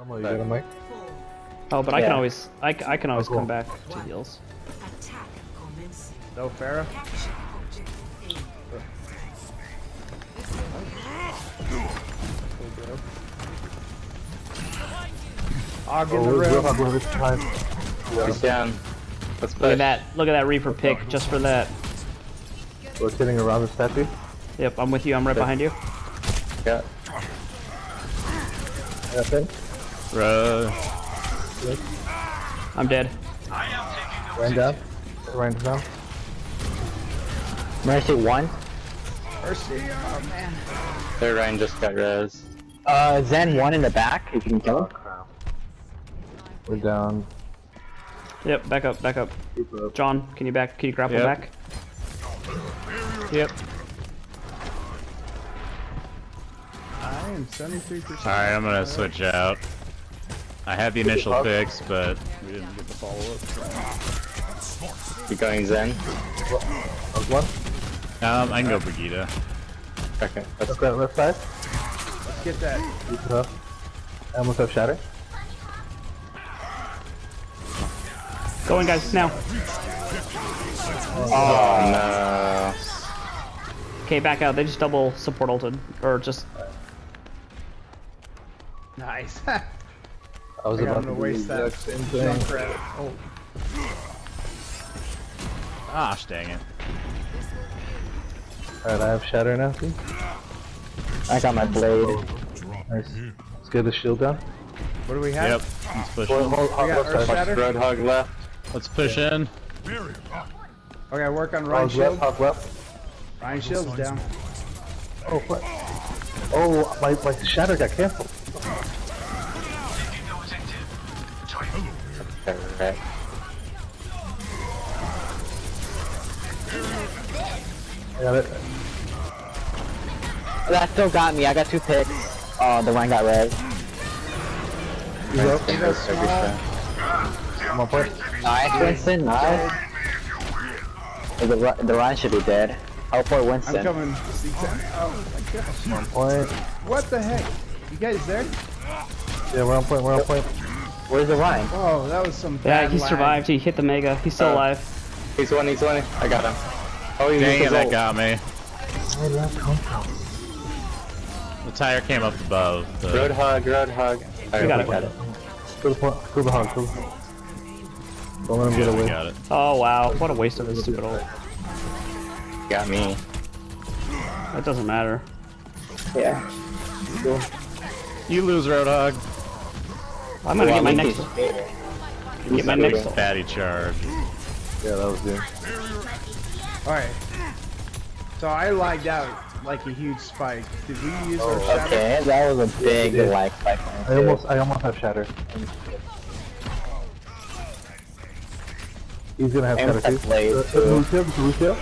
You got a mic? Oh, but I can always, I can always come back to heals. No Pharah? Og in the room. He's down. Let's Look at push. that! Look at that Reaper pick just for that. Rotating around the statue. Yep, I'm with you. I'm right behind you. Yeah. I got him. I'm dead. Ran down. Ran down. Mercy 1. Mercy, oh man. Their Ryan just got res. Zen 1 in the back, if you can kill him. We're down. Yep, back up, back up. John, can you grapple Yep. back? Yep. I am 73%. Alright, I'm gonna switch out. I had the initial picks, but we didn't get the follow-up. Keep going Zen. One. I can go Brigitte. Okay. Let's go left side. Let's get that. I almost have shatter. Going, guys, now. Oh no. Okay, back out. They just double support ulted, or just. Nice. I was I about got to to waste do the that exact same thing. Junkrat. Oh, Ah, dang it. Alright, I have shatter now. See? I got my blade. Nice. Let's get the shield down. what do we have? Yep, let's push Hold, in. hold, We hold, got left Earth side. Shatter. Roadhog left. Let's push in. Okay, work on Ryan Hog left, Shield. hog left. Ryan Shield's down. Oh, what? Oh, my shatter got canceled. Alright. I got it. That still got me, I got 2 picks. Oh, the one got red. You go. Small. I'm on point. Nice, Winston, nice. The Ryan should be dead. Teleport Winston. I'm coming. Oh my gosh. I'm on point. What the heck? You guys there? Yeah, we're on point, we're on point. Where's the Ryan? Whoa, that was some Yeah, bad he lag. survived. He hit the mega. He's still alive. He's one. I got him. Oh, he Dang used it, his that ult. got me. Where did that come from? The tire came up above. The... Roadhog. Alright, We got it. Kill the point, kill the hog, kill the hog. Don't let him get Yeah, we away. got it. Oh wow, what a waste of his stupid ult. Got me. That doesn't matter. Yeah. You lose, Roadhog. I'm gonna get my next. Get my next. Fatty charge. Yeah, that was good. Alright. So I lagged out like a huge spike. Did we use our shadow? Okay, that was a big Yeah. like spike. I almost have shatter. He's gonna have And shatter too. that blade, too. Lucio?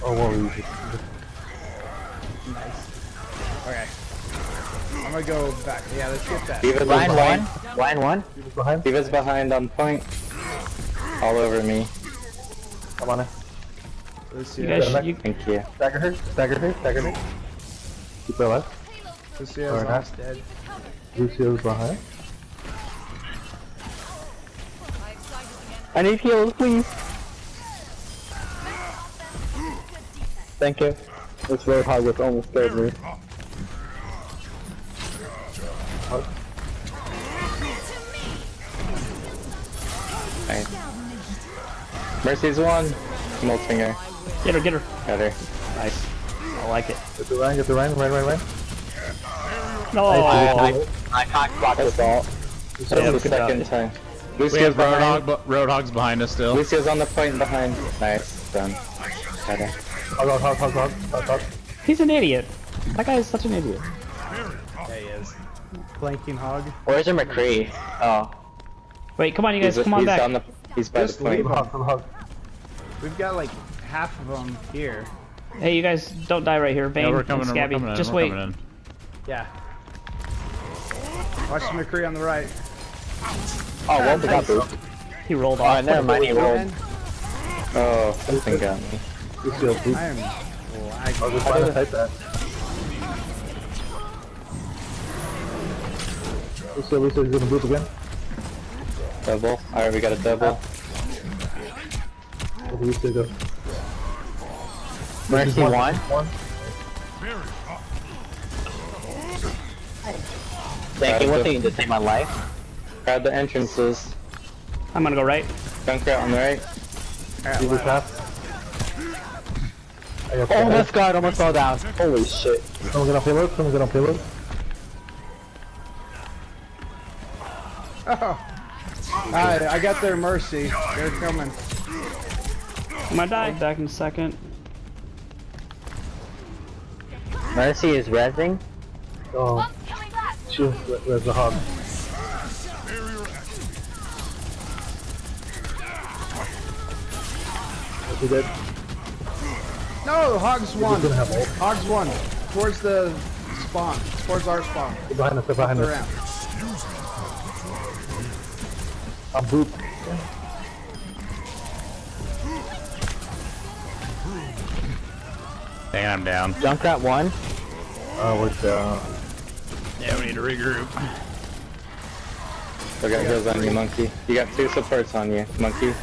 Oh, whoa, Okay. I'm gonna go back. Yeah, let's get that. Diva's Ryan behind. 1. Ryan 1. he's behind. Diva's behind on point. All over me. Come on in. Lucio. You guys, you, Thank you. Stagger her, stagger her, stagger her. Keep her alive. Lucio's Alright. almost dead. Lucio's behind. I need heals, please. Thank you. This Roadhog was almost scared me. Nice. Mercy's one. Molting her. get her, get her. Got her. Nice. I like it. Get the Ryan, Ryan. No. I cockblocked this ult. That's Yeah, the good job. second time. We Lucio's have behind. Roadhog's behind us still. Lucio's on the point behind. Nice. Done. Got her. Hog. He's an idiot. That guy is such an idiot. Yeah, he is. Flanking hog. Where's your McCree? Oh. Wait, come on, you guys, come on he's back. on the. He's by Just the point. leave him. Hog. We've got like half of them here. Hey, you guys, don't die right here. Vayne Yeah, we're and coming in, we're Scabby. coming in, Just we're wait. coming in. Yeah. Watch the McCree on the right. Oh, well, we got boost. He rolled Oh, off. never mind, he rolled. Oh, something got me. Lucio, boop. I am I was lagging. just trying to type that. Lucio's gonna boop again. Double. Alright, we got a double. Where did Lucio go? Mercy one. Thank you. One thing you just saved my life. Grab the entrances. I'm gonna go right. Junkrat on the right. Uber tap. I got Oh my god, almost fell down. Holy shit. Someone get on payload? Someone get on payload? Oh. Alright, I got their mercy. They're coming. I'm gonna die. Back in a second. Mercy is rezzing. Oh. Shoot, there's the hog. Is he dead? No, Hogs won. He's gonna have ult. Hogs won. Towards the spawn. Towards our spawn. They're behind us, they're behind They're us. out. I'm booped. Dang, I'm down. Junkrat one. We're down. Yeah, we need to regroup. I got heals on you, monkey. You got 2 supports on you, monkey.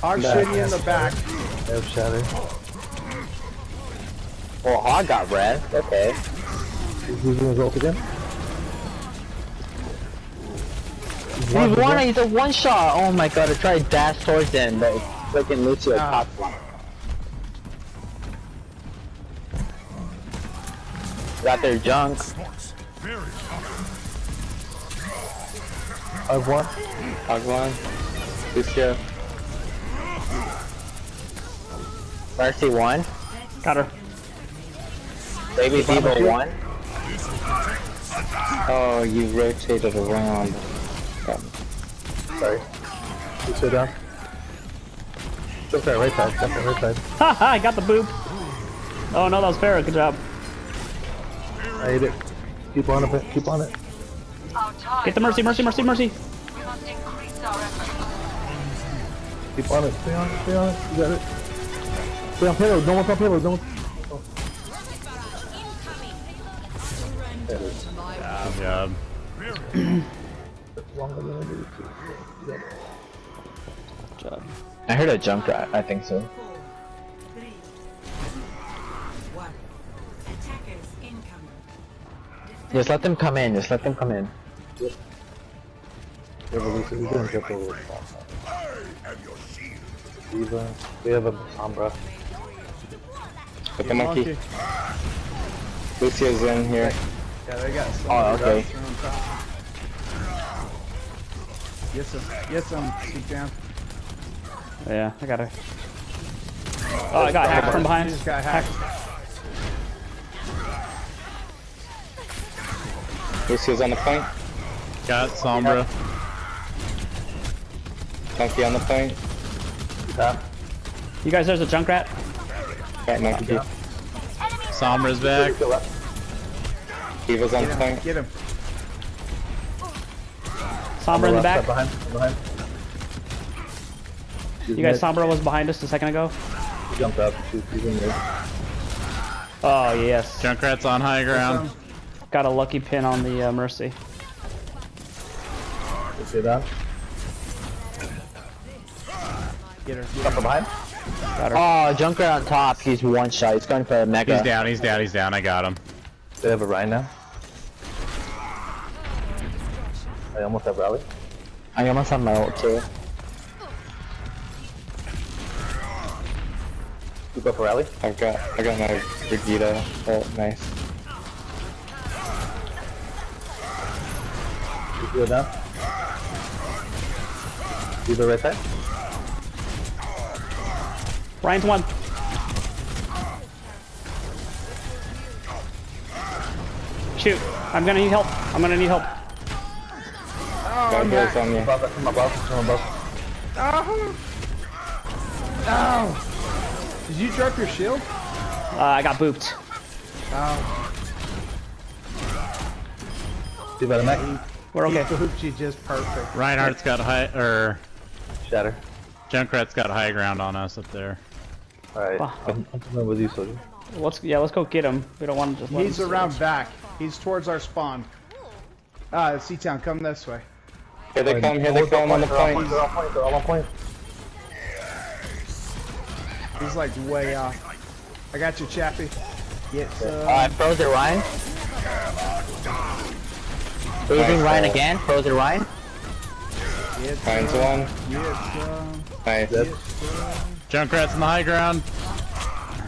Hogs shooting you in the back. I have shatter. Well, Hog got red. Okay. He's using his ult again. He's one. He's a one shot. Oh my god! I tried to dash towards him, but freaking Lucio popped one. Got their junk. I have one. Hog one. Lucio. Mercy one. Got her. Baby Devo one. Oh, you rotated around. Sorry. You sit down. Jump that right side, jump that right side. Haha, I got the boop. Oh no, that was fair. Good job. I ate it. Keep on it, keep on it. Get the mercy, mercy, mercy, mercy. Keep on it, stay on it, stay on it. You got it. Stay on payload, no one's on payload, no one's... Oh. There it is. Good job. Longer than I needed to. Yep. Good job. I heard a Junkrat. I think so. Just let them come in. Just let them come in. Yep. We have a Lucy, he's gonna jump over. Diva. We have a Sombra. Put the monkey. Lucio's in here. Yeah, they got some. Oh, okay. Get some. Keep down. Yeah, I got her. Oh, I got hacked from He behind. just got hacked. Lucio's on the point. Got Sombra. Monkey on the point. You guys, there's a Junkrat. Got monkey. Sombra's back. Diva's on the Get him. point. Get him. Sombra in the back. Behind, behind. You guys, Sombra was behind us a second ago. She jumped up, she's in there. Oh yes. Junkrat's on high ground. Got a lucky pin on the mercy. You see that? Get her. Up from behind? Got her. Oh, Junkrat on top. He's one shot. He's going for a mega. He's down, he's down, he's down. I got him. They have a Ryan now. I almost have rally. I almost have my ult too. Keep up a rally. I got my Brigida. Oh, nice. Keep it down. Keep it right side. Ryan's one. Shoot. I'm gonna need help. I'm gonna need help. Got heals on you. Above, from above, from above. Oh. Ow. Did you drop your shield? I got booped. Oh. See about a mech? We're okay. He booped you just perfect. Reinhardt's got high, or Shatter. Junkrat's got high ground on us up there. Alright, Wow. I'm coming with you, soldier. Let's go get him. We don't want to just let He's him around back. He's towards our spawn. C-Town, come this way. Here they come on the point. They're all on point. He's like way off. I got you, Chappie. Get Frozen Ryan. Freezing Ryan again. Frozen Ryan. Finds one. Nice. Junkrat's on the high ground.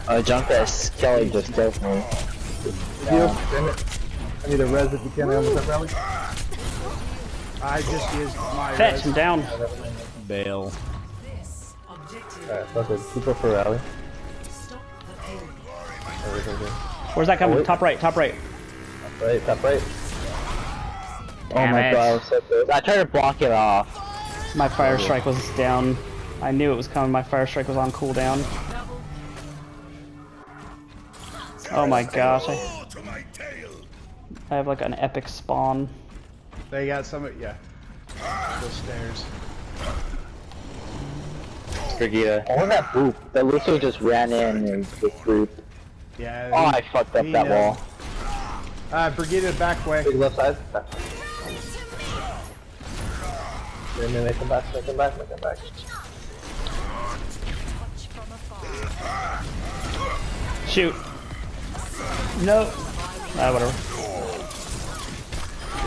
Junkrat Kelly just killed me. Heal. Damn it. I need a res if you can. I almost have rally. I just used my Fetch res. him down. Bail. Alright, fuck it. Keep up for rally. Where's that coming? wait. Top right, top right. Top right. Oh Damn my it. god, I was so close. I tried to block it off. My fire strike was down. I knew it was coming. My fire strike was on cooldown. Oh my gosh. I have like an epic spawn. They got some. Yeah. The stairs. Brigida. Oh, that boop. The Lucio just ran in and just group. Yeah. Oh, I fucked up that wall. Brigida back way. Big left side. Make him back. Shoot. No. Whatever.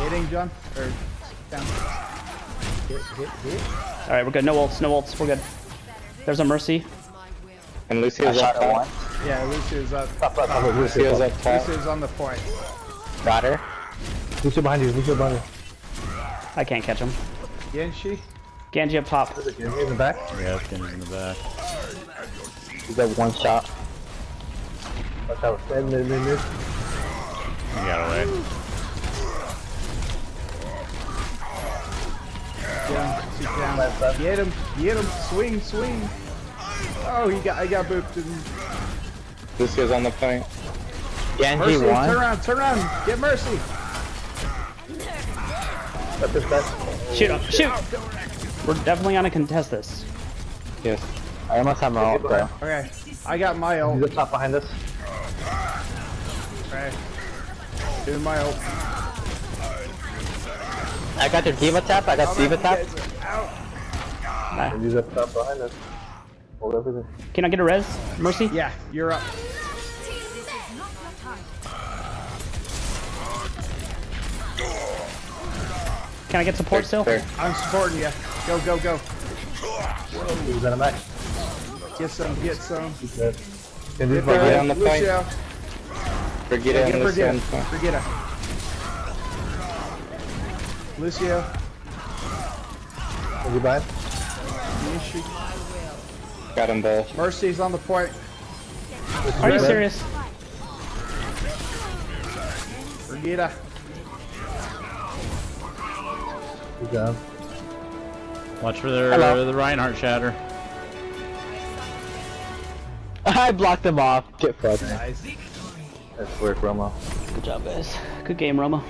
Hitting, John? Or down. Hit. Alright, we're good. No ults, no ults. We're good. There's a Mercy. And Lucio's up top. Yeah, Lucio's up. Lucio's up top. Lucio's on the point. Got her. Lucio behind you. I can't catch him. Genshi? Genji up top. Is he in the back? Yeah, Kenny's in the back. He's got one shot. Watch out. Mid. He got away. Sit down. Get him. Swing. Oh, I got booped. Lucio's on the point. Genji Mercy, won. turn around. Get Mercy. Shoot. We're definitely gonna contest this. Yes. I almost have my ult though. Okay, I got my ult. He's up top behind us. Okay. Doing my ult. I got your Diva tap. He's up top behind us. Hold everything. Can I get a res? Mercy? Yeah, you're up. Can I get support still? There. I'm supporting you. Go. He's in a match. Get some. He's dead. Can Get Brigida on the point. Lucio. Brigida Get on the Brigida. point. Brigida. Lucio. Is he behind? Genshi. Got them both. Mercy's on the point. Are you serious? Brigida. He's down. Watch for Hello. the Reinhardt shatter. I blocked him off. Get fucked. Nice. Nice work, Roma. Good job, guys. Good game, Roma.